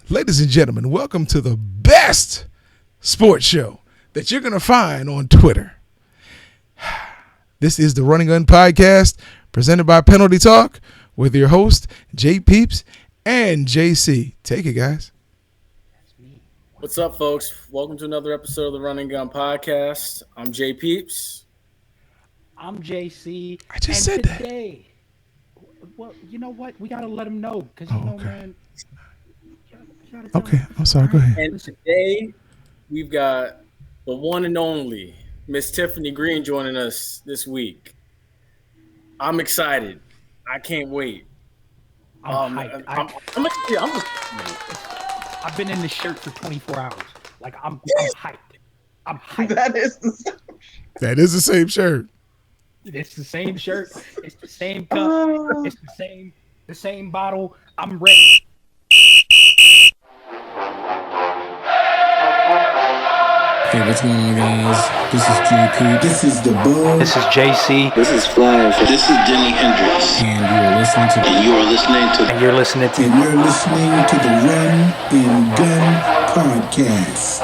Ladies and gentlemen, welcome to the best sports show that you're going to find on Twitter. This is the Running Gun Podcast presented by Penalty Talk with your host, J Peeps and JC. Take it, guys. What's up, folks? Welcome to another episode of the Running Gun Podcast. I'm J Peeps. I'm JC. I just and said today, well, you know what? We got to let them know because, okay. man. Okay, I'm sorry. Go ahead. And today, we've got the one and only Miss Tiffany Greene joining us this week. I'm excited. I can't wait. I'm hyped. I've been in this shirt for 24 hours. Like, I'm hyped. I'm hyped. That is the same shirt. It's the same shirt. It's the same cup. It's the same bottle. I'm ready. Hey, what's going on, guys? This is JP. This is the Bug. This is JC. This is Flash. This is Denny Hendricks. And you're listening to You're listening to the Run and Gun Podcast.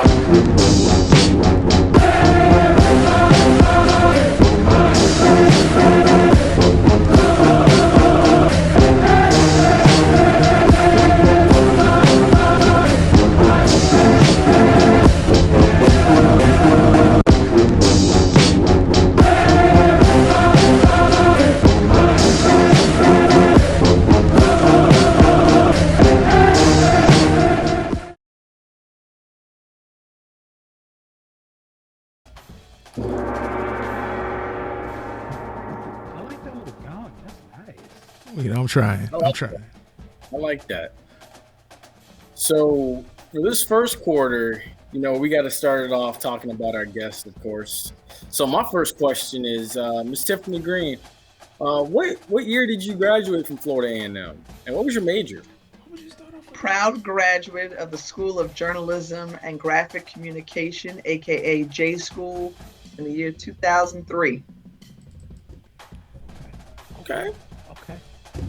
I'm trying. I like that. So for this first quarter, we got to start it off talking about our guests, of course. So my first question is, Miss Tiffany Greene, what year did you graduate from Florida A&M? And what was your major? Proud graduate of the School of Journalism and Graphic Communication, aka J School, in the year 2003. Okay.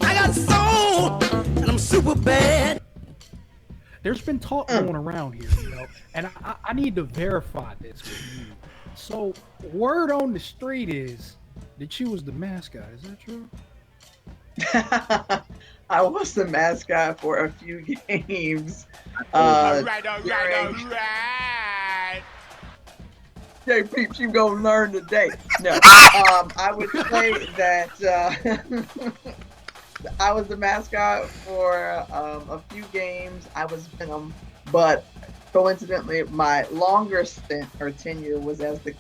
I got soul, and I'm super bad. There's been talk going around here, and I need to verify this with you. So, word on the street is that you was the mascot. Is that true? I was the mascot for a few games. All right. Hey, peeps, you gonna learn today. No, I would say that I was the mascot for a few games. I was Venom, but coincidentally, my longer stint or tenure was as the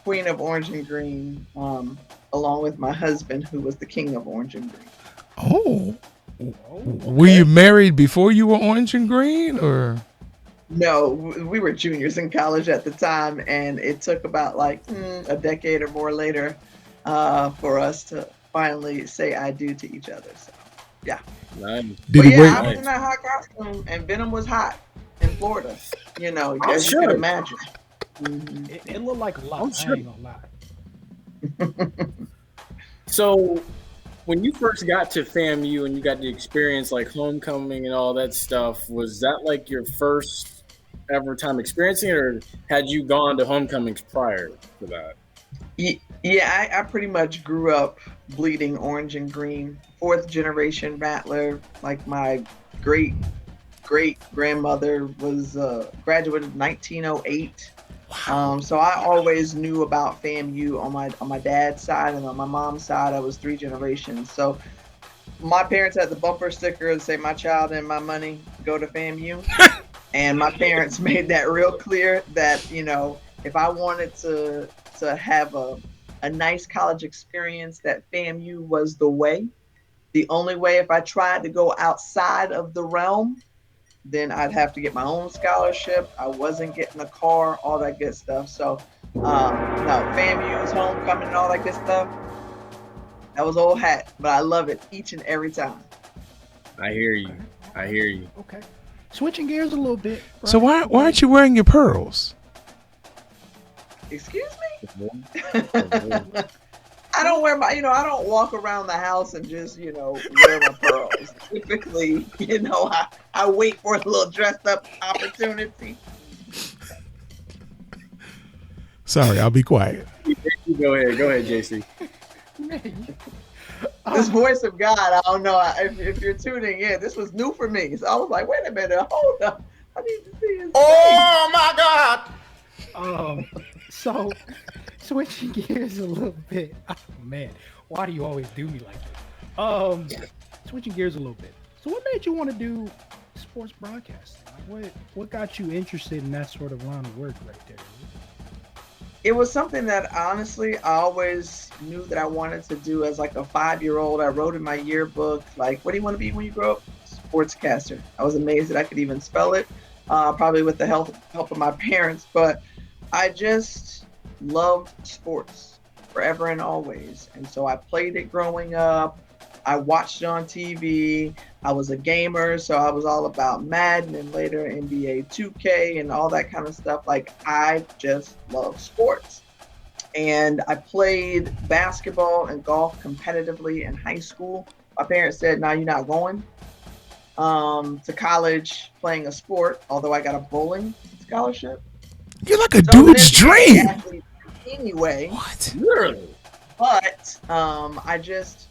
Queen of Orange and Green, along with my husband, who was the King of Orange and Green. Oh, okay. Were you married before you were Orange and Green, or? No, we were juniors in college at the time, and it took about a decade or more later for us to finally say I do to each other. So, yeah. Nice. I was in that hot costume, and Venom was hot in Florida. As you can imagine. Mm-hmm. It looked like a lot. I ain't gonna lie. So, when you first got to FAMU and you got to experience like homecoming and all that stuff, was that like your first ever time experiencing it, or had you gone to homecomings prior to that? Yeah, I pretty much grew up bleeding orange and green. 4th generation Rattler. Like my great grandmother was graduated in 1908. Wow. So I always knew about FAMU on my dad's side, and on my mom's side, I was 3 generations. So my parents had the bumper sticker that say "My child and my money go to FAMU," and my parents made that real clear that if I wanted to have a nice college experience, that FAMU was the way. The only way, if I tried to go outside of the realm, then I'd have to get my own scholarship. I wasn't getting a car, all that good stuff. So, no, FAMU's homecoming and all that good stuff, that was old hat, but I love it each and every time. I hear you. Okay. Switching gears a little bit. So why aren't you wearing your pearls? Excuse me? I don't wear my, I don't walk around the house and just, wear my pearls. Typically, I wait for a little dressed up opportunity. Sorry, I'll be quiet. Go ahead, JC. This voice of God, I don't know if you're tuning in. This was new for me, so I was like, wait a minute, hold up, I need to see his face. my God! So switching gears a little bit. Oh man, why do you always do me like this? Switching gears a little bit. So what made you want to do sports broadcasting? Like what got you interested in that sort of line of work right there? It was something that honestly I always knew that I wanted to do as like a 5-year-old. I wrote in my yearbook, like, what do you want to be when you grow up? Sportscaster. I was amazed that I could even spell it, probably with the help of my parents, but I just loved sports forever and always. And so I played it growing up. I watched it on TV. I was a gamer, so I was all about Madden and later NBA 2K and all that kind of stuff. Like, I just love sports. And I played basketball and golf competitively in high school. My parents said, no, you're not going to college playing a sport, although I got a bowling scholarship. You're like a dude's dream. Anyway. What? Literally. But I just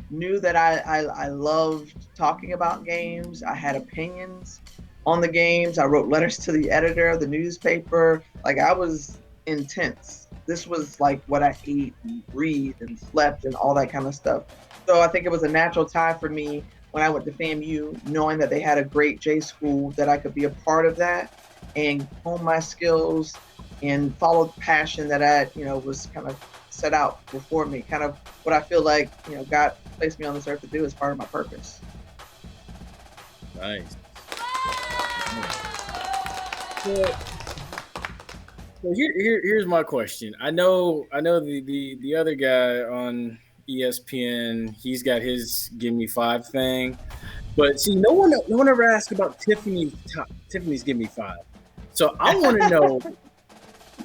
knew that I loved talking about games. I had opinions on the games. I wrote letters to the editor of the newspaper. Like, I was intense. This was like what I ate and breathed and slept and all that kind of stuff. So I think it was a natural tie for me when I went to FAMU, knowing that they had a great J school, that I could be a part of that and hone my skills and follow the passion that I, was kind of set out before me. Kind of what I feel like, God placed me on this earth to do as part of my purpose. Nice. So here's my question. I know the other guy on ESPN, he's got his Give Me 5 thing, but see, no one ever asked about Tiffany's Give Me 5. So I want to know.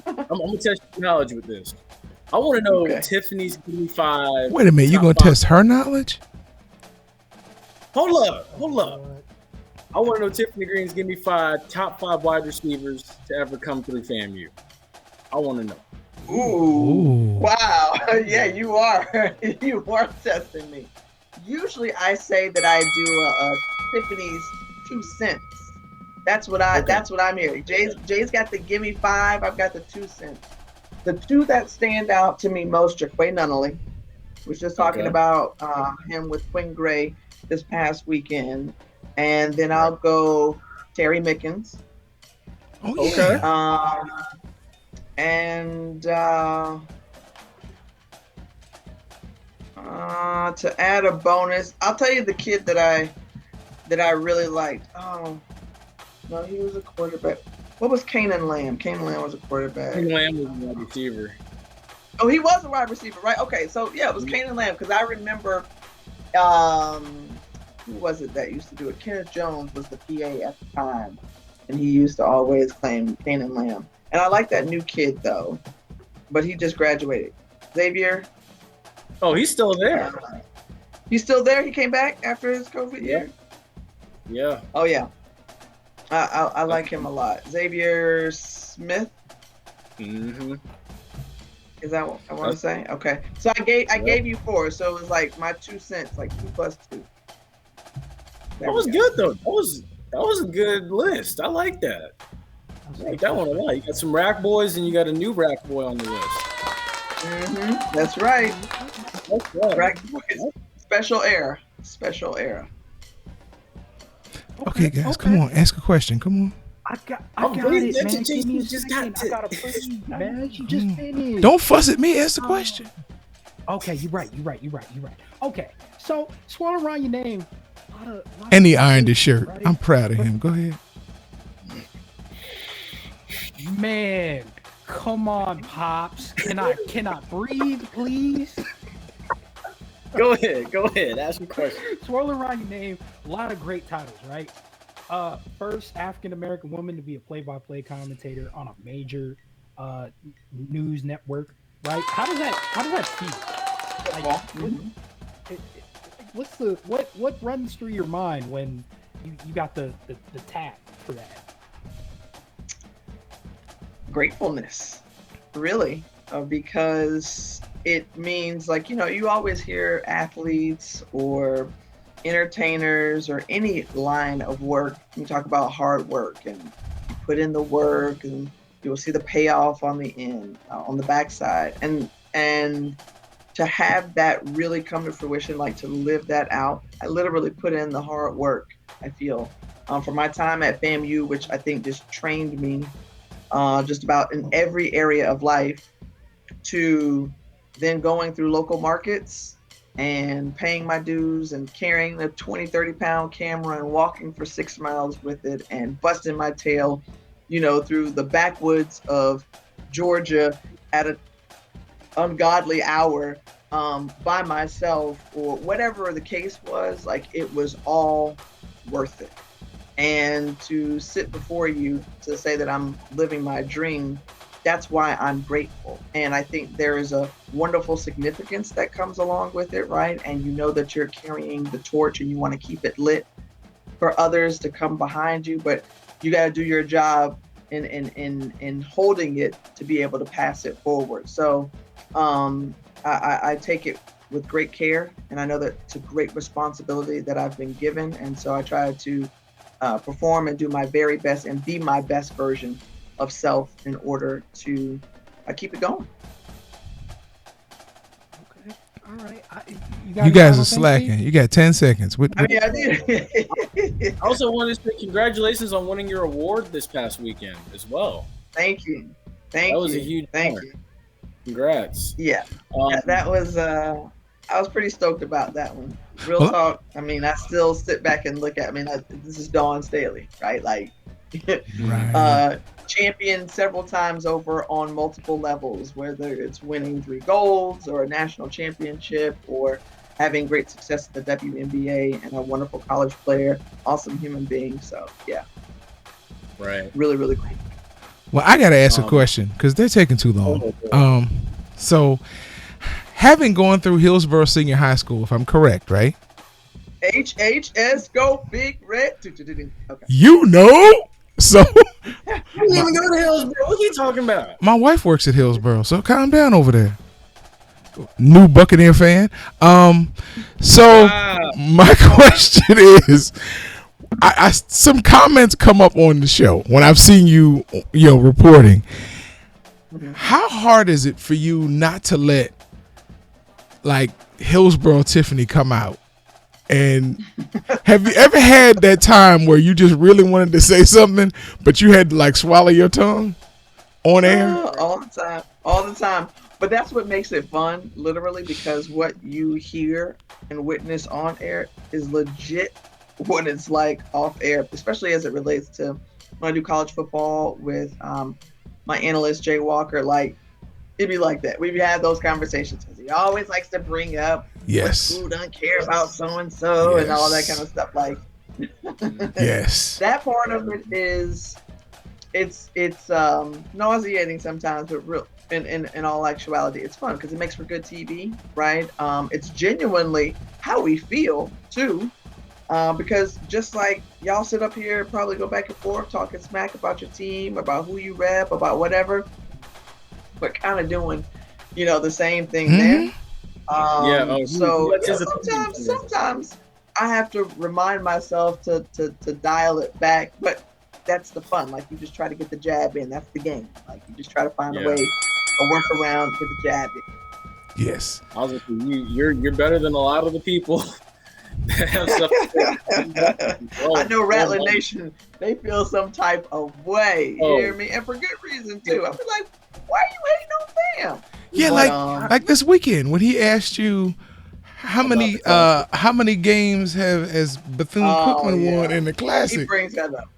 I'm gonna test your knowledge with this. I want to know Tiffany's Give Me 5. Wait a minute, you gonna test her knowledge? Hold up. I want to know Tiffany Greene's Give Me 5 top 5 wide receivers to ever come through FAMU. I want to know. Ooh. Wow. Yeah, you are. You are testing me. Usually I say that I do a Tiffany's 2 cents. That's what I'm hearing. Jay's got the Give Me 5. I've got the 2 cents. The two that stand out to me most, Jaquay Nunnally. Was just talking about him with Quinn Gray this past weekend. And then I'll go Terry Mickens. Oh, yeah. And to add a bonus, I'll tell you the kid that I really liked. Oh, no, he was a quarterback. What was Canaan Lamb? Canaan Lamb was a quarterback. Canaan Lamb was a wide receiver. Oh, he was a wide receiver, right? Okay, so yeah, it was Canaan Lamb, because I remember who was it that used to do it? Kenneth Jones was the PA at the time, and he used to always claim Canaan Lamb. And I like that new kid though, but he just graduated. Xavier. Oh, he's still there. He's still there? He came back after his COVID year? Yeah. Oh yeah. I like him a lot. Xavier Smith. Mm-hmm. Is that what I want to say? Okay. So I gave you 4, so it was like my 2 cents, like 2 plus 2. That was good though. That was a good list. I like that. I like that one a lot. You got some rack boys and you got a new rack boy on the list. Mm-hmm. That's right. Rack boys. Special era. Okay, guys, come on. Ask a question. Come on. I got it, man. Give me a second. I got a question, man. You just finished. Don't fuss at me. Ask the question. Okay, you're right. Okay, so swirl around your name. And he ironed his shirt. Right? I'm proud of him. Go ahead. Man, come on, Pops. Can I breathe, please? Go ahead. Ask your question. Swirl around your name. A lot of great titles, right? First African-American woman to be a play-by-play commentator on a major news network, right? How does that feel? Football. What runs through your mind when you got the tag for that? Gratefulness, really, because it means, like, you always hear athletes or entertainers or any line of work, you talk about hard work and you put in the work and you'll see the payoff on the end, on the backside, and to have that really come to fruition, like to live that out. I literally put in the hard work, I feel, for my time at FAMU, which I think just trained me just about in every area of life, to then going through local markets and paying my dues and carrying the 20-30 pound camera and walking for 6 miles with it and busting my tail, through the backwoods of Georgia at an ungodly hour by myself, or whatever the case was. Like, it was all worth it. And to sit before you to say that I'm living my dream, that's why I'm grateful. And I think there is a wonderful significance that comes along with it, right? And you know that you're carrying the torch and you want to keep it lit for others to come behind you, but you got to do your job in holding it to be able to pass it forward. So I take it with great care, and I know that it's a great responsibility that I've been given. And so I try to perform and do my very best and be my best version of self in order to keep it going. Okay, all right. You guys are slacking. You got 10 seconds. I did. I also wanted to say congratulations on winning your award this past weekend as well. Thank you. That was a huge honor. you. Congrats. Yeah, that was. I was pretty stoked about that one. Real talk. I mean, I still sit back and look at. I mean, this is Dawn Staley, right? Like, Right. Champion several times over on multiple levels, whether it's winning 3 golds or a national championship or having great success at the WNBA, and a wonderful college player, awesome human being. So yeah, right. Really, really cool. Well, I gotta ask a question because they're taking too long. So having gone through Hillsborough Senior High School, if I'm correct, right? HHS go Big Red. Okay. So I didn't even go to Hillsborough. What are you talking about? My wife works at Hillsborough, so calm down over there. New Buccaneer fan. So my question is, I some comments come up on the show when I've seen you reporting. How hard is it for you not to let like Hillsborough Tiffany come out? And have you ever had that time where you just really wanted to say something, but you had to like swallow your tongue on air? All the time. But that's what makes it fun, literally, because what you hear and witness on air is legit what it's like off air, especially as it relates to when I do college football with my analyst, Jay Walker. Like, it'd be like that. We've had those conversations because he always likes to bring up who doesn't care about so-and-so and all that kind of stuff. Like, yes, that part of it is, it's nauseating sometimes, but real in all actuality, it's fun because it makes for good TV, right? It's genuinely how we feel too, because just like y'all sit up here, probably go back and forth talking smack about your team, about who you rep, about whatever, but kind of doing, the same thing there. So sometimes I have to remind myself to dial it back, but that's the fun. Like, you just try to get the jab in. That's the game. Like, you just try to find a way, a workaround, get the jab in. Yes. I was like, you're better than a lot of the people that have stuff. I know Rattler Nation, they feel some type of way. You hear me? And for good reason too. I feel like, why are you hating on Fam? Yeah, but, like this weekend when he asked you how many games has Bethune-Cookman won in the Classic? He brings that up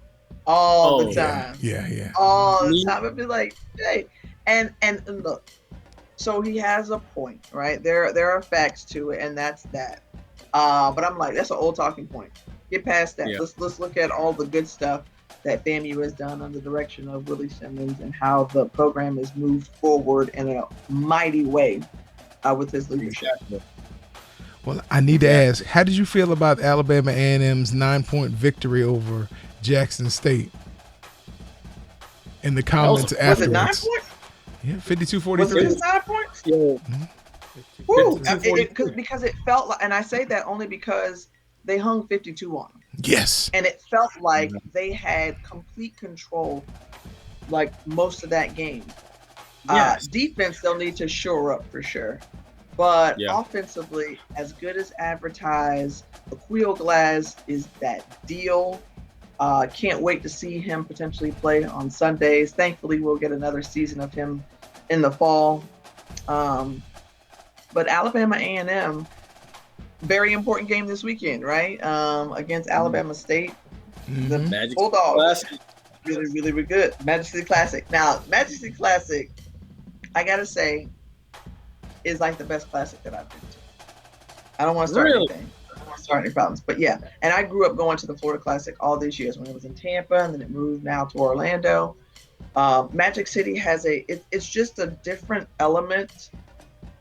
all the time. Yeah. All the time. It'd be like, hey, and look, so he has a point, right? There are facts to it, and that's that. But I'm like, that's an old talking point. Get past that. Yeah. Let's look at all the good stuff that FAMU has done under the direction of Willie Simmons and how the program has moved forward in a mighty way. with his leadership. Well, I need to ask, how did you feel about Alabama A&M's 9-point victory over Jackson State? In the comments afterwards. Was it 9 points? Yeah, 52-43. Was it just 9 points? Yeah. Woo! Because it felt like, and I say that only because they hung 52 on them. Yes. And it felt like they had complete control, like most of that game. Yes. Defense, they'll need to shore up for sure. But offensively, as good as advertised, Aquil Glass is that deal. Can't wait to see him potentially play on Sundays. Thankfully, we'll get another season of him in the fall. But Alabama A&M, very important game this weekend, right? Against Alabama State. The Magic Bulldogs, really, really, really good. Magic City Classic. Now, Magic City Classic, I gotta say, is like the best classic that I've been to. I don't want to start anything. I don't want to start any problems. But yeah, and I grew up going to the Florida Classic all these years when it was in Tampa, and then it moved now to Orlando. Magic City has it's just a different element,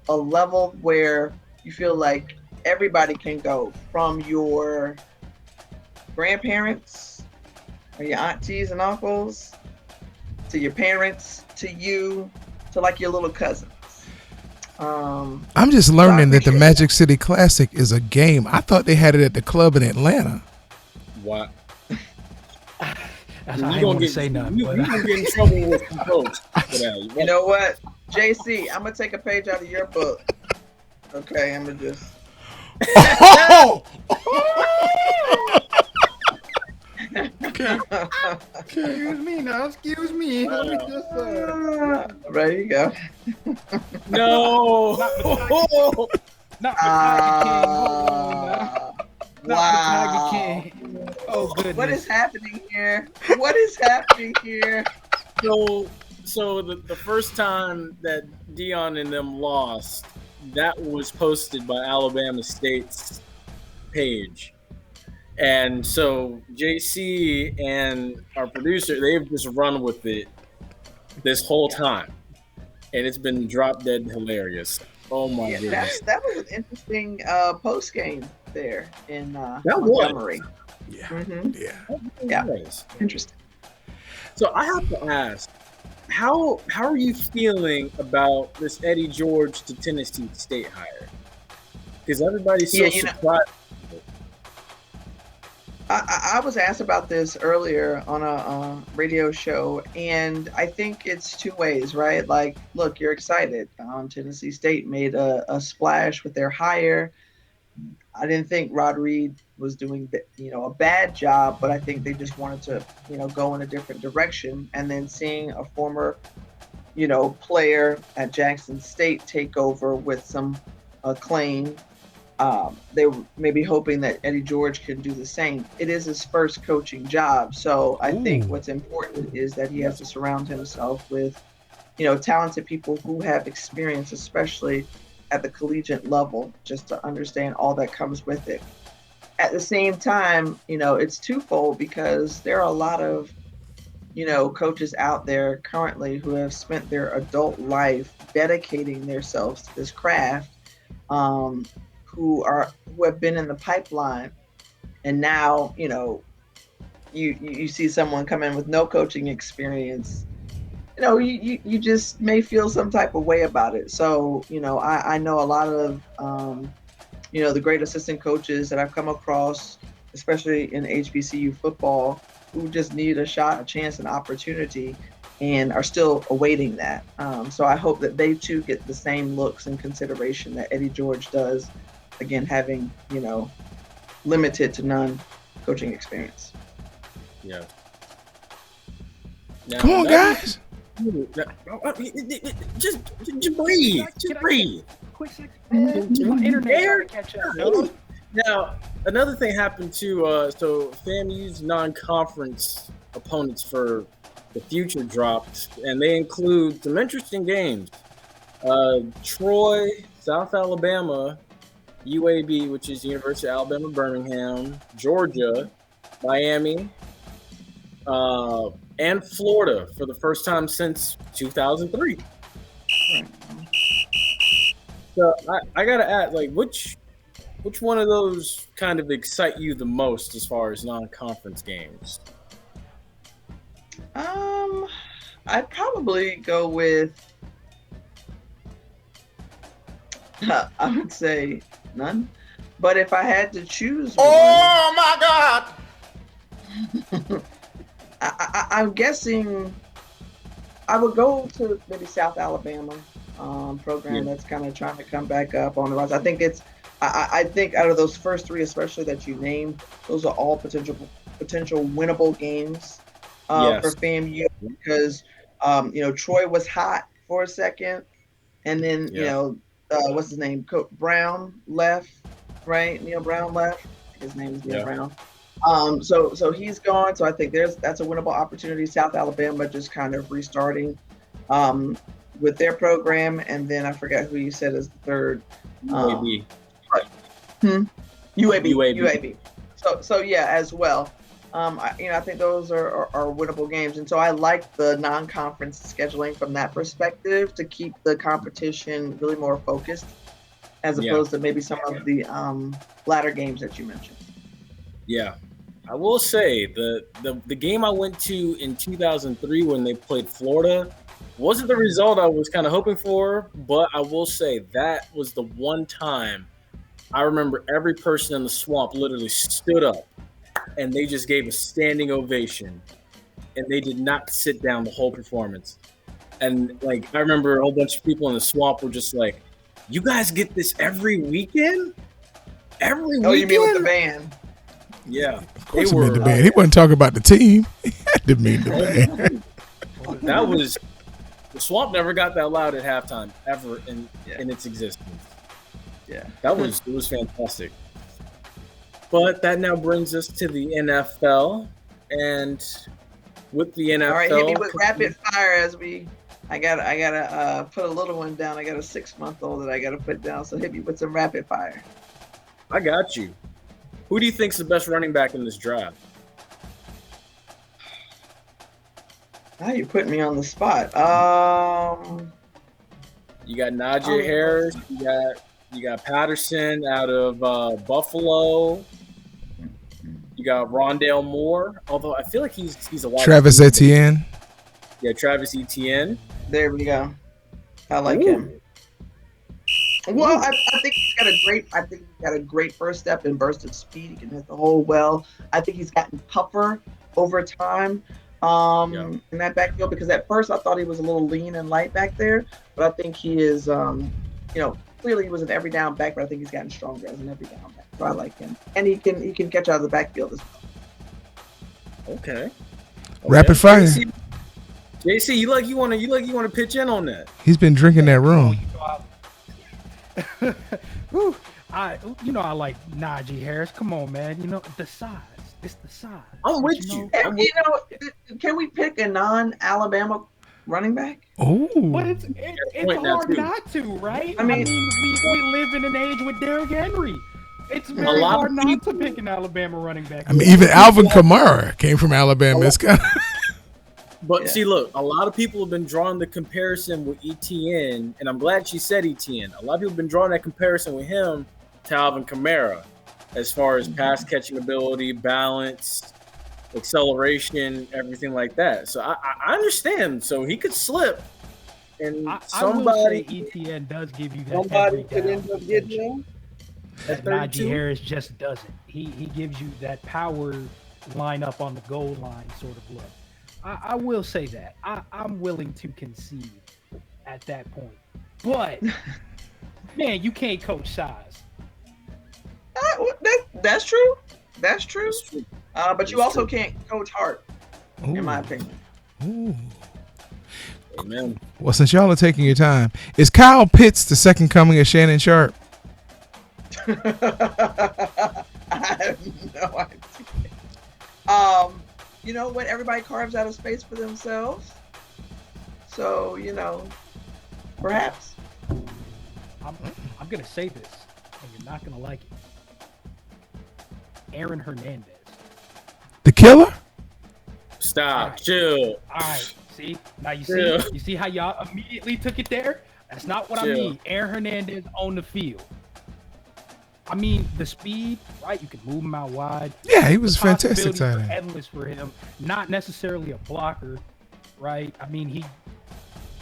a level where you feel like everybody can go, from your grandparents or your aunties and uncles to your parents to you to like your little cousins. I'm just learning that the Magic City Classic is a game. I thought they had it at the club in Atlanta. What? I ain't want to say nothing. You're going to get in trouble with some folks. You know what? JC, I'm going to take a page out of your book. Okay, I'm going to just... Okay. Excuse me now. Excuse me. Let me just. There you go. No. Not the Tiger King. Hold on now. Not the Tiger King. Oh goodness. What is happening here? What is happening here? So the first time that Dion and them lost, that was posted by Alabama State's page. And so JC and our producer, they've just run with it this whole time. And it's been drop dead hilarious. Oh my goodness. That was an interesting post game there in that Montgomery. Was. Yeah. Mm-hmm. Yeah. Interesting. So I have to ask, how are you feeling about this Eddie George to Tennessee State hire? Because everybody's so surprised. I was asked about this earlier on a radio show, and I think it's two ways, right? Like, look, you're excited. Tennessee State made a splash with their hire. I didn't think Rod Reed was doing, a bad job, but I think they just wanted to, go in a different direction. And then seeing a former, player at Jackson State take over with some acclaim. They were maybe hoping that Eddie George can do the same. It is his first coaching job. So I think what's important is that he has to surround himself with, talented people who have experience, especially at the collegiate level, just to understand all that comes with it. At the same time, it's twofold because there are a lot of, coaches out there currently who have spent their adult life dedicating themselves to this craft. Who have been in the pipeline, and now you see someone come in with no coaching experience. You just may feel some type of way about it. So I know a lot of the great assistant coaches that I've come across, especially in HBCU football, who just need a shot, a chance, an opportunity, and are still awaiting that. So I hope that they too get the same looks and consideration that Eddie George does. Again, having, limited to none coaching experience. Yeah. Now, come on, guys. Just breathe. Just breathe. Quick second. My internet trying to catch up. Now, another thing happened too. So FAMU's non-conference opponents for the future dropped, and they include some interesting games. Troy, South Alabama, UAB, which is University of Alabama, Birmingham, Georgia, Miami, and Florida for the first time since 2003. So I gotta ask, like, which one of those kind of excite you the most as far as non-conference games? I'd probably go with. I would say none. But if I had to choose one, my God! I'm guessing I would go to maybe South Alabama program that's kind of trying to come back up on the rise. I think I think out of those first three, especially that you named, those are all potential winnable games for FAMU because Troy was hot for a second, and then what's his name? Brown left, right? Neil Brown left. His name is Neil Brown. So he's gone. So I think that's a winnable opportunity. South Alabama just kind of restarting with their program, and then I forgot who you said is the third. UAB. UAB. So yeah, as well. I think those are winnable games, and so I like the non-conference scheduling from that perspective to keep the competition really more focused, as opposed to maybe some of the latter games that you mentioned. Yeah, I will say the game I went to in 2003 when they played Florida wasn't the result I was kind of hoping for, but I will say that was the one time I remember every person in the swamp literally stood up and they just gave a standing ovation, and they did not sit down the whole performance. And like I remember a whole bunch of people in the swamp were just like, "You guys get this every weekend? Every weekend?" Oh, you mean with the band? Yeah, of course he meant the band. He wasn't talking about the team. He had to mean the band. That was the swamp never got that loud at halftime ever in its existence. Yeah, it was fantastic. But that now brings us to the NFL, and with the NFL, all right, hit me with rapid fire as I gotta put a little one down. I got a 6-month-old that I gotta put down. So hit me with some rapid fire. I got you. Who do you think's the best running back in this draft? Now you're putting me on the spot. You got Najee Harris. You got Patterson out of Buffalo. You got Rondale Moore, although I feel like he's a lot. Travis Etienne. Yeah, Travis Etienne. There we go. I like him. Well, I think he's got a great first step in burst of speed. He can hit the hole well. I think he's gotten tougher over time in that backfield, because at first I thought he was a little lean and light back there, but I think he is, clearly he was an every down back, but I think he's gotten stronger as an every down back. So I like him, and he can catch out of the backfield as well. Okay. Rapid fire. JC, you want to pitch in on that? He's been drinking that rum. I like Najee Harris. Come on, man. The size. It's the size. I'm with you. Can we pick a non-Alabama running back? Oh, but it's hard not to, right? I mean, we live in an age with Derrick Henry. It's very hard not to pick an Alabama running back. I mean, even Alvin Kamara came from Alabama. It's kind of. But see, look, a lot of people have been drawing the comparison with Etienne, and I'm glad she said Etienne. A lot of people have been drawing that comparison with him to Alvin Kamara, as far as pass catching ability, balance, acceleration, everything like that. So I understand. So he could slip, and somebody, I will say Etienne does give you that. Somebody could end up getting him. Najee Harris just doesn't. He gives you that power line up on the goal line sort of look. I will say that. I'm willing to concede at that point. But, man, you can't coach size. That's true. That's true. But you also can't coach heart, in my opinion. Ooh. Amen. Well, since y'all are taking your time, is Kyle Pitts the second coming of Shannon Sharp? I have no idea. You know what? Everybody carves out a space for themselves. So, perhaps. I'm going to say this, and you're not going to like it. Aaron Hernandez. The killer? Stop. Chill. All right. See? Now you see how y'all immediately took it there? That's not what Chill. I mean. Aaron Hernandez on the field. I mean, the speed, right? You can move him out wide. Yeah, he was The fantastic possibilities tight are end. endless for him. Not necessarily a blocker, right? I mean, he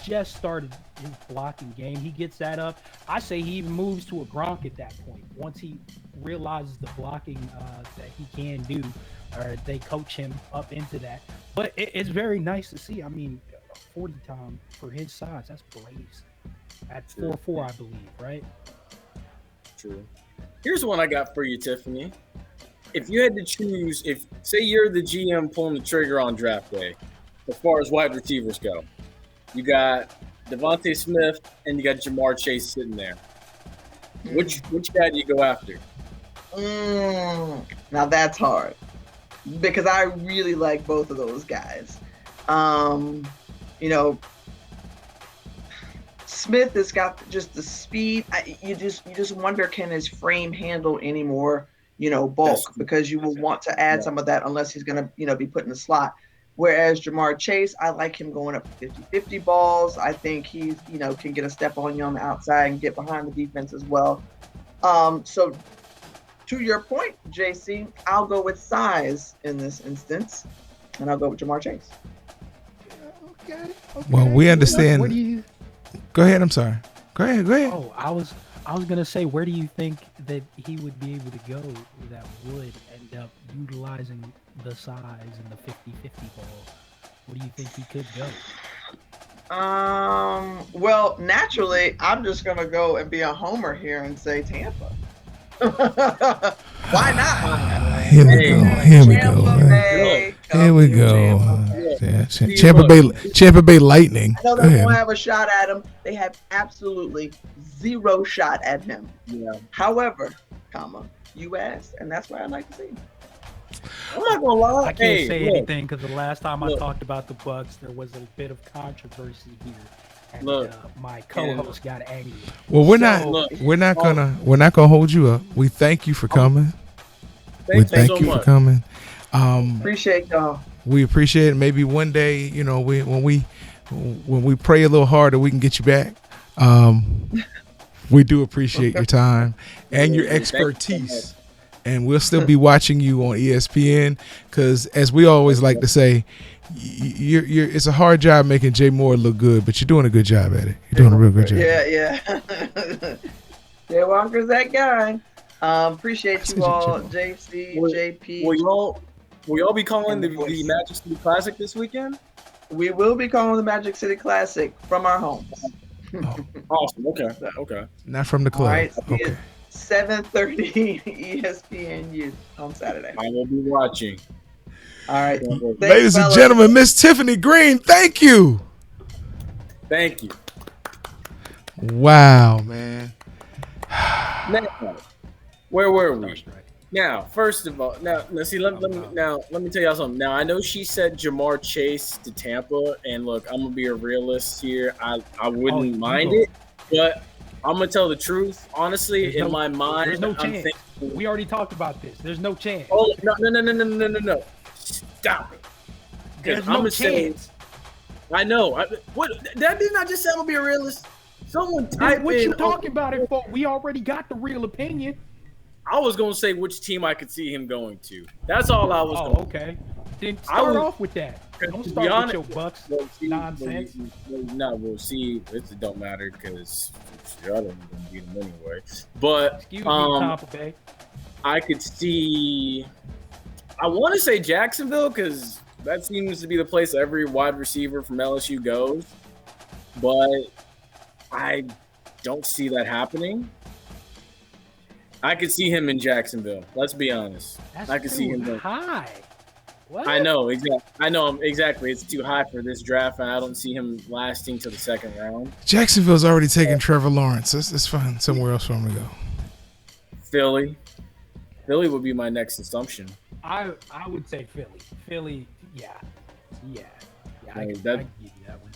just started his blocking game. He gets that up. I say he even moves to a Gronk at that point. Once he realizes the blocking that he can do, or they coach him up into that. But it's very nice to see. I mean, 40 time for his size, that's blaze. At 4'4", I believe, right? True. Here's one I got for you, Tiffany. If you had to choose, if say you're the GM pulling the trigger on draft day, as far as wide receivers go, you got Devontae Smith and you got Jamar Chase sitting there. Which guy do you go after? Now that's hard because I really like both of those guys. Smith has got just the speed. You just wonder, can his frame handle any more, bulk? Because you will want to add some of that unless he's going to, be put in the slot. Whereas Jamar Chase, I like him going up 50-50 balls. I think he's, can get a step on you on the outside and get behind the defense as well. So to your point, JC, I'll go with size in this instance, and I'll go with Jamar Chase. Okay. Well, we understand. What do you? Go ahead. I'm sorry. Go ahead. Oh, I was gonna say, where do you think that he would be able to go that would end up utilizing the size and the 50-50 ball? Where do you think he could go? Well, naturally, I'm just gonna go and be a homer here and say Tampa. Why not? Here we go. Tampa Bay Lightning. I know they won't have a shot at him. They have absolutely zero shot at him. Yeah. However, you asked, and that's why I like to see him. I'm not gonna lie. I can't say anything because the last time I talked about the Bucks, there was a bit of controversy here. And my co-host got angry. Well, we're not gonna hold you up. We thank you for coming. Thank you for coming. Appreciate y'all. We appreciate it. Maybe one day, when we pray a little harder, we can get you back. We do appreciate your time and your expertise. And we'll still be watching you on ESPN because, as we always like to say, it's a hard job making Jay Moore look good, but you're doing a good job at it. You're doing a real good job. Yeah. Jay Walker's that guy. Appreciate you all, JC, JP. Will y'all be calling the Magic City Classic this weekend? We will be calling the Magic City Classic from our homes. Awesome. Okay. Not from the club. All right. Okay. 7:30 ESPNU on Saturday. I will be watching. All right. Ladies and gentlemen, Miss Tiffany Greene, thank you. Thank you. Wow, man. Now, where were we? Now, first of all, let me tell y'all something. Now, I know she said Jamar Chase to Tampa, and look, I'm gonna be a realist here. I wouldn't mind it, but I'm gonna tell the truth. Honestly, in my mind, there's no chance. We already talked about this. There's no chance. Oh no! Stop it. There's no chance. I know. What? That did not just say I'm gonna be a realist. Someone type what in. You talking about it for? We already got the real opinion. I was gonna say which team I could see him going to. That's all I was. Okay. Then start off with that. Don't start with your Bucks nonsense. We'll see. It don't matter because y'all don't even beat them anyway. But excuse me, Tampa Bay. I could see. I want to say Jacksonville because that seems to be the place every wide receiver from LSU goes, but I don't see that happening. I could see him in Jacksonville. Let's be honest. I could see him there. High. What? I know exactly. It's too high for this draft, and I don't see him lasting to the second round. Jacksonville's already taken Trevor Lawrence. Let's find somewhere else for him to go. Philly would be my next assumption. I would say Philly. Philly, yeah. I can give you that one.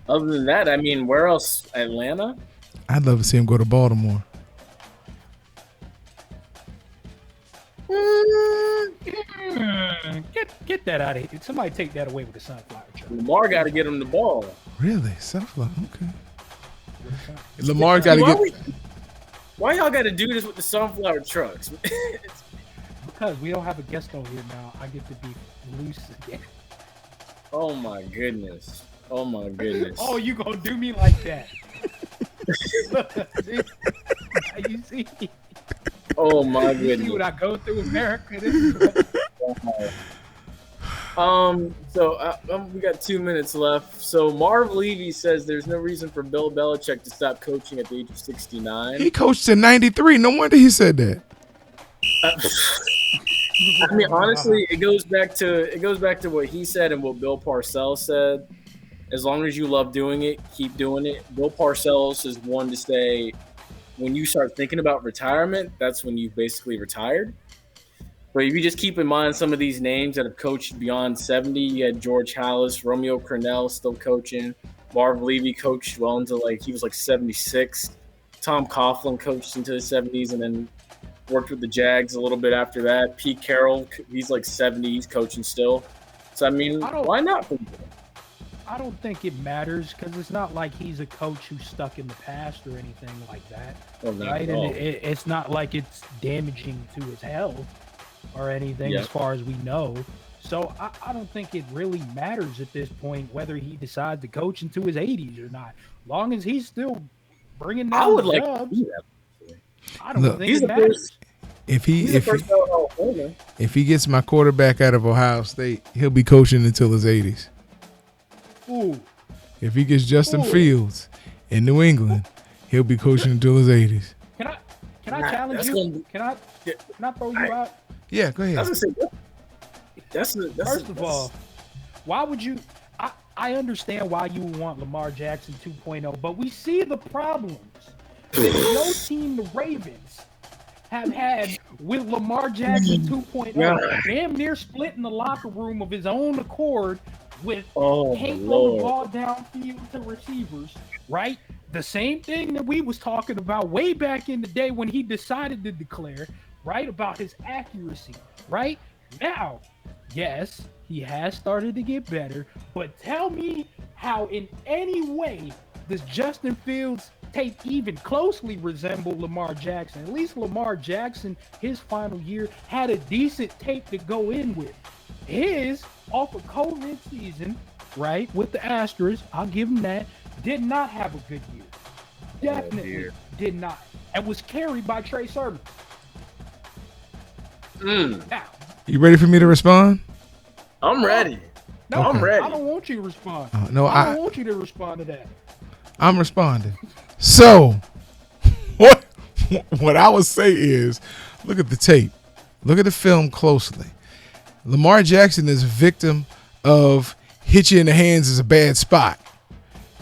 Other than that, I mean, where else? Atlanta? I'd love to see him go to Baltimore. Get that out of here. Somebody take that away with the sunflower truck. Lamar got to get him the ball. Really? Sunflower? Okay. Lamar got to get. Why y'all got to do this with the sunflower trucks? Because we don't have a guest on here now. I get to be loose again. Oh my goodness. Oh my goodness. Oh, you gonna do me like that? You see? Oh my You goodness. see what I go through, America? This is we got 2 minutes left. So Marv Levy says there's no reason for Bill Belichick to stop coaching at the age of 69. He coached in '93. No wonder he said that. I mean, honestly, it goes back to what he said and what Bill Parcells said. As long as you love doing it, keep doing it. Bill Parcells is one to say, when you start thinking about retirement, that's when you've basically retired. But if you just keep in mind some of these names that have coached beyond 70, you had George Halas, Romeo Crennel still coaching. Marv Levy coached well into he was 76. Tom Coughlin coached into the 70s and then worked with the Jags a little bit after that. Pete Carroll, he's 70, he's coaching still. So, I mean, why not? I don't think it matters because it's not like he's a coach who's stuck in the past or anything like that. Right? And it's not like it's damaging to his health or anything as far as we know. So I don't think it really matters at this point whether he decides to coach into his 80s or not. Long as he's still bringing down the jobs, I don't think it matters. If he gets my quarterback out of Ohio State, he'll be coaching until his 80s. Ooh. If he gets Justin Fields in New England, he'll be coaching until his 80s. Can I challenge you? Can I throw you out? Yeah, go ahead. First of all, why would you? I understand why you would want Lamar Jackson 2.0, but we see the problems that no team, the Ravens, have had with Lamar Jackson 2.0. Damn near splitting the locker room of his own accord with hate on the ball downfield to receivers, right? The same thing that we was talking about way back in the day when he decided to declare, right, about his accuracy, right? Now, yes, he has started to get better, but tell me how in any way does Justin Fields tape even closely resemble Lamar Jackson? At least Lamar Jackson, his final year, had a decent tape to go in with. His, off of COVID season, right, with the Astros, I'll give him that, did not have a good year. Definitely did not. And was carried by Trey Sermon. Now, you ready for me to respond? I'm ready. No, I'm ready. I don't want you to respond. I don't want you to respond to that. I'm responding. So, what I would say is, look at the tape. Look at the film closely. Lamar Jackson is a victim of hit you in the hands is a bad spot.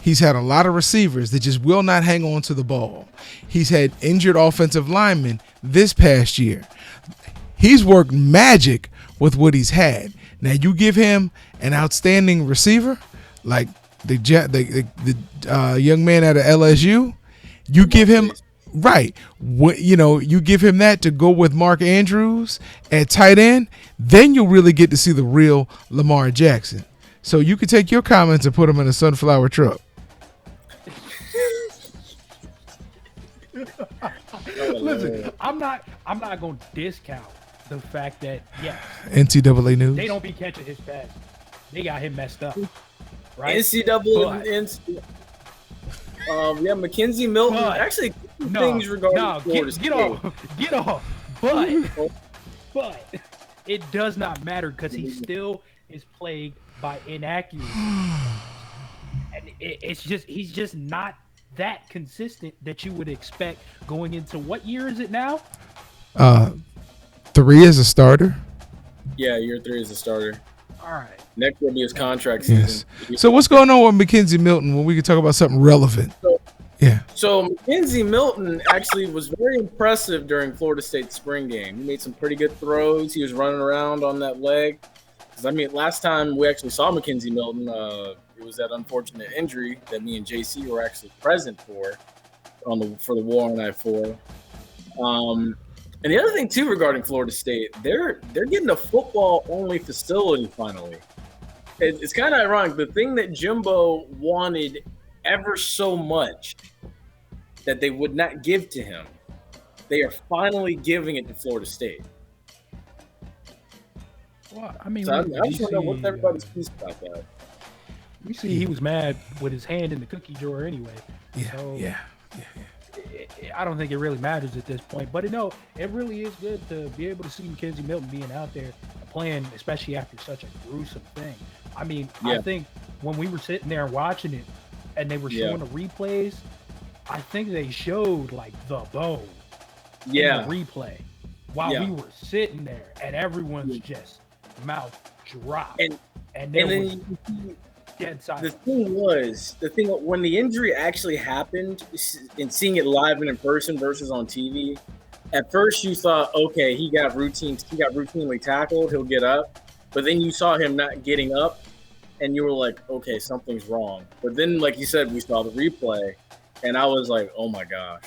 He's had a lot of receivers that just will not hang on to the ball. He's had injured offensive linemen this past year. He's worked magic with what he's had. Now you give him an outstanding receiver like the young man out of LSU. You give him you give him that to go with Mark Andrews at tight end. Then you'll really get to see the real Lamar Jackson. So you can take your comments and put them in a sunflower truck. Listen, I'm not going to discount the fact that NCAA news. They don't be catching his pass. They got him messed up. Right? Mckenzie Milton. Actually, things regarding Florida State. Get off. But it does not matter because he still is plagued by inaccuracy, and he's just not that consistent that you would expect going into what year is it now? 3 as a starter. Yeah, year 3 as a starter. All right. Next will be his contract season. Yes. So what's going on with Mckenzie Milton when we can talk about something relevant? So Mckenzie Milton actually was very impressive during Florida State's spring game. He made some pretty good throws. He was running around on that leg. Last time we actually saw Mckenzie Milton, it was that unfortunate injury that me and JC were actually present for the War on I-4. And the other thing too regarding Florida State, they're getting a football-only facility finally. It's kind of ironic. The thing that Jimbo wanted ever so much that they would not give to him. They are finally giving it to Florida State. Well, I mean, So I just want to know what everybody's piece about that. We see he was mad with his hand in the cookie drawer anyway. Yeah. I don't think it really matters at this point. But no, it really is good to be able to see Mckenzie Milton being out there playing, especially after such a gruesome thing. I mean, I think when we were sitting there watching it and they were showing the replays, I think they showed like the bone in the replay while we were sitting there, and everyone's just mouth dropped. And then dead silence. The thing when the injury actually happened and seeing it live and in person versus on TV, at first you thought, okay, he got routinely tackled, he'll get up. But then you saw him not getting up and you were like, okay, something's wrong. But then, like you said, we saw the replay and I was like, oh my gosh.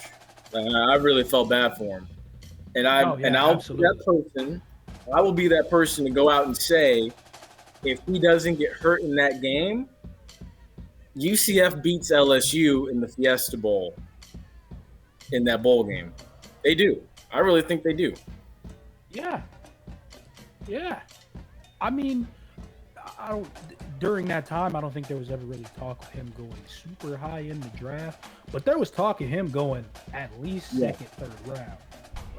I really felt bad for him. And I'll be that person. I will be that person to go out and say, if he doesn't get hurt in that game, UCF beats LSU in the Fiesta Bowl in that bowl game. They do. I really think they do. Yeah. I mean, during that time, I don't think there was ever really talk of him going super high in the draft, but there was talk of him going at least second, third round.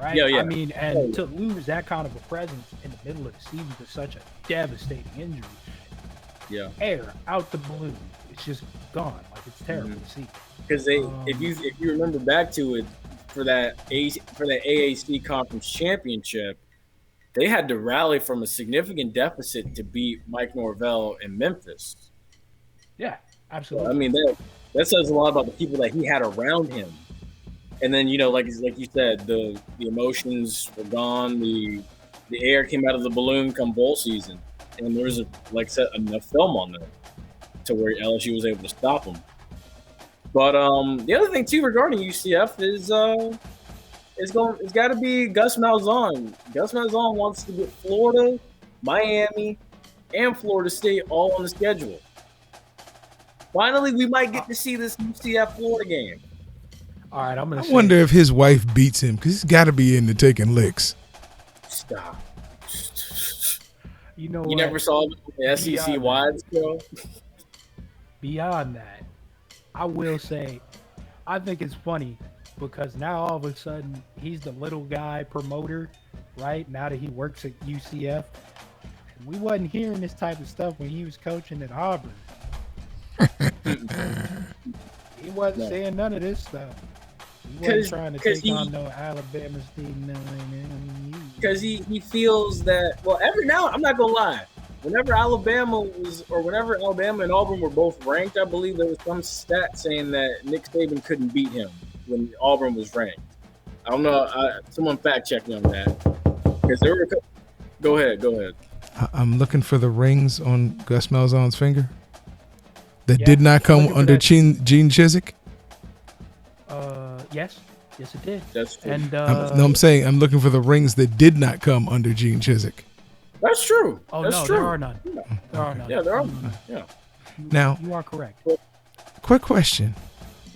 Right? Yeah. I mean, and to lose that kind of a presence in the middle of the season to such a devastating injury, air out the balloon, it's just gone. Like, it's terrible to see. Because if you remember back to it, for that AAC Conference Championship, they had to rally from a significant deficit to beat Mike Norvell in Memphis. Yeah, absolutely. So, I mean, that says a lot about the people that he had around him. And then, like you said, the emotions were gone. The air came out of the balloon come bowl season. And there was, enough film on that to where LSU was able to stop them. But the other thing, too, regarding UCF is it's got to be Gus Malzahn. Gus Malzahn wants to get Florida, Miami, and Florida State all on the schedule. Finally, we might get to see this UCF Florida game. All right, I wonder if his wife beats him, because he's got to be into taking licks. Stop. You never saw the SEC wives, bro? Beyond that, I will say, I think it's funny because now all of a sudden he's the little guy promoter, right? Now that he works at UCF. And we wasn't hearing this type of stuff when he was coaching at Auburn. He wasn't saying none of this stuff. He wasn't trying to take on no Alabama team. Because he feels that, I'm not going to lie. Whenever Alabama and Auburn were both ranked, I believe there was some stat saying that Nick Saban couldn't beat him when Auburn was ranked. I don't know. Someone fact check me on that. Because there were Go ahead. I'm looking for the rings on Gus Malzahn's finger that did not come under Gene Chizik. Yes, it did. That's true. And I'm saying I'm looking for the rings that did not come under Gene Chizik. That's true. Oh, That's no, true. there are none. There are none. Yeah, there are none. Yeah. Now, you are correct. Quick question.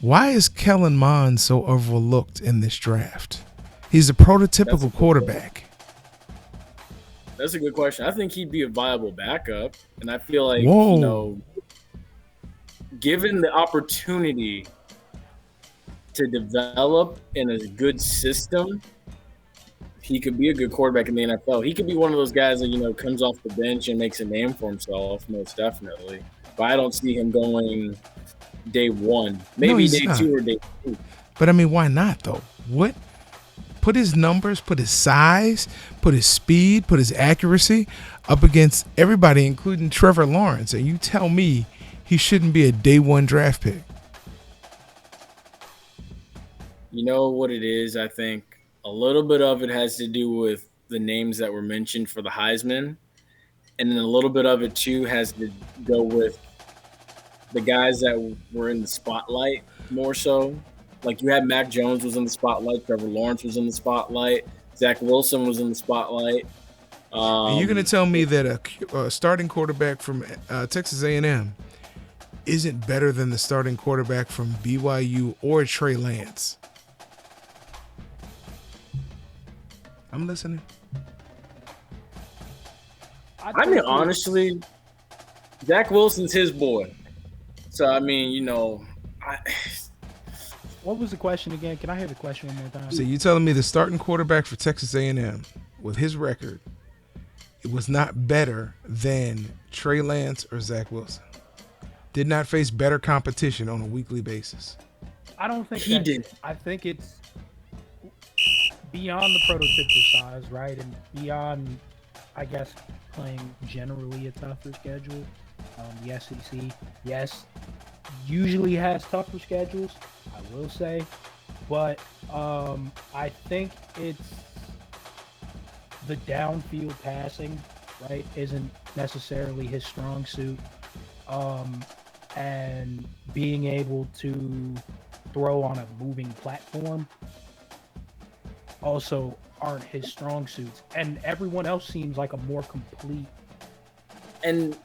Why is Kelanman so overlooked in this draft? He's a prototypical quarterback. That's a good question. I think he'd be a viable backup. And I feel like, given the opportunity to develop in a good system, he could be a good quarterback in the NFL. He could be one of those guys that, comes off the bench and makes a name for himself, most definitely. But I don't see him going day one. Maybe day two or day 2. But, I mean, why not, though? What? Put his numbers, put his size, put his speed, put his accuracy up against everybody, including Trevor Lawrence. And you tell me he shouldn't be a day one draft pick. You know what it is? I think a little bit of it has to do with the names that were mentioned for the Heisman. And then a little bit of it, too, has to go with the guys that were in the spotlight more so. Like, you had Mac Jones was in the spotlight. Trevor Lawrence was in the spotlight. Zach Wilson was in the spotlight. And you're going to tell me that a starting quarterback from Texas A&M isn't better than the starting quarterback from BYU or Trey Lance? I'm listening. I mean, honestly, Zach Wilson's his boy. So, I mean, What was the question again? Can I hear the question one more time? So you telling me the starting quarterback for Texas A&M, with his record, it was not better than Trey Lance or Zach Wilson? Did not face better competition on a weekly basis? I don't think he did. I think it's beyond the prototypical size, right? And beyond, I guess, playing generally a tougher schedule. The SEC, yes, usually has tougher schedules, I will say. But I think it's the downfield passing, right, isn't necessarily his strong suit. And being able to throw on a moving platform also aren't his strong suits. And everyone else seems like a more complete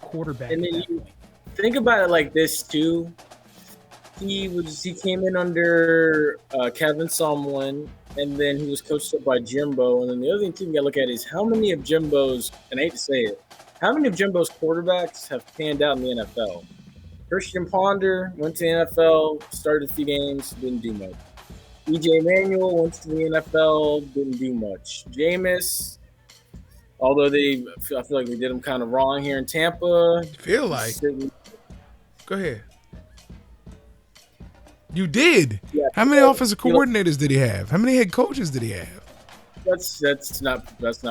quarterback. And then you think about it like this too. He came in under Kevin Sumlin, and then he was coached up by Jimbo. And then the other thing too you got to look at is how many of Jimbo's, and I hate to say it, how many of Jimbo's quarterbacks have panned out in the NFL? Christian Ponder went to the NFL, started a few games, didn't do much. EJ Manuel went to the NFL, didn't do much. Jameis, although I feel like they did him kind of wrong here in Tampa. Feel like. Go ahead. You did. Yeah, how many offensive coordinators did he have? How many head coaches did he have? That's not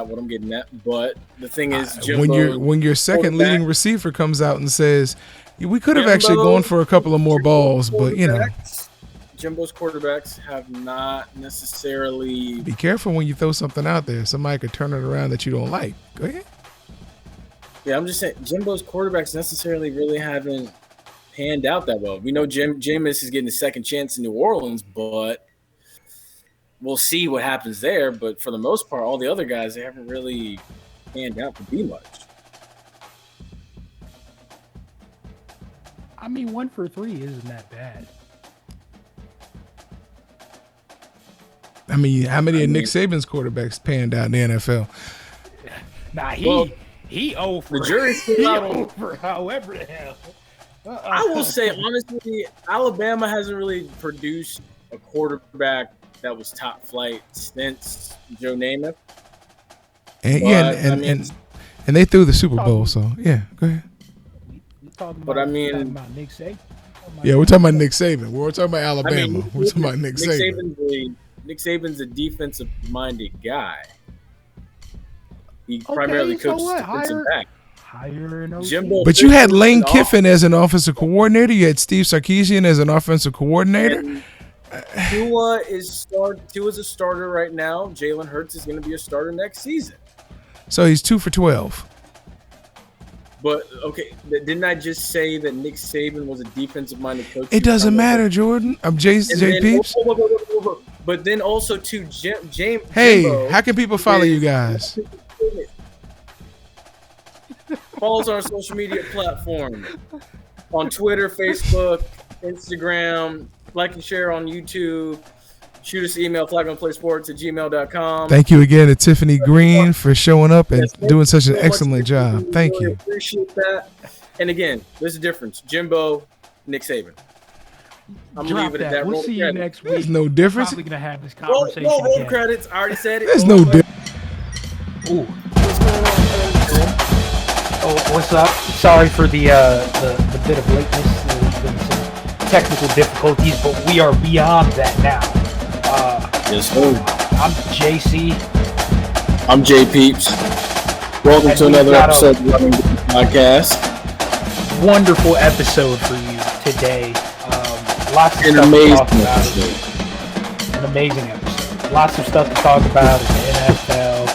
what I'm getting at. But the thing is, Jimbo, when your second leading receiver comes out and says, we could have actually gone for a couple of more balls, but Jimbo's quarterbacks have not necessarily. Be careful when you throw something out there. Somebody could turn it around that you don't like. Go ahead. Yeah, I'm just saying Jimbo's quarterbacks necessarily really haven't panned out that well. We know Jameis is getting a second chance in New Orleans, but we'll see what happens there. But for the most part, all the other guys, they haven't really panned out to be much. I mean, 1 for 3 isn't that bad. I mean, how many of Nick Saban's quarterbacks panned out in the NFL? Nah, he over. The jury's still out over. However the hell. I will say honestly, Alabama hasn't really produced a quarterback that was top flight since Joe Namath. And they threw the Super Bowl, so yeah, go ahead. But I mean, about Nick Saban. We're talking about Nick Saban. We're talking about Alabama. We're talking about Nick Saban. Nick Saban's a defensive-minded guy. He primarily coaches defensive back. Jimbo, but you had Lane Kiffin as an offensive coordinator. You had Steve Sarkisian as an offensive coordinator. Tua's a starter right now. Jalen Hurts is going to be a starter next season. So he's 2 for 12. But, okay, didn't I just say that Nick Saban was a defensive-minded coach? It doesn't matter, Jordan. I'm Jay Peeps. But then also, too, James. Hey, Jimbo, how can people follow you guys? Follow us on our social media platform. On Twitter, Facebook, Instagram. Like and share on YouTube. Shoot us an email, flagandplaysports@gmail.com. Thank you again to Tiffany Greene for showing up and doing such an excellent job. Thank you. Appreciate that. And again, there's a difference. Jimbo, Nick Saban. I'm going to leave it at that. We'll see you next week. There's no difference. We're probably going to have this conversation roll credits. I already said it. There's no difference. Ooh. Oh, what's up? Sorry for the bit of lateness. There's been some technical difficulties, but we are beyond that now. Yes, sir. I'm JC. I'm J Peeps. Welcome to another episode of the Running Podcast. Wonderful episode for you today. Lots of An amazing episode. An amazing episode. Lots of stuff to talk about in the NFL.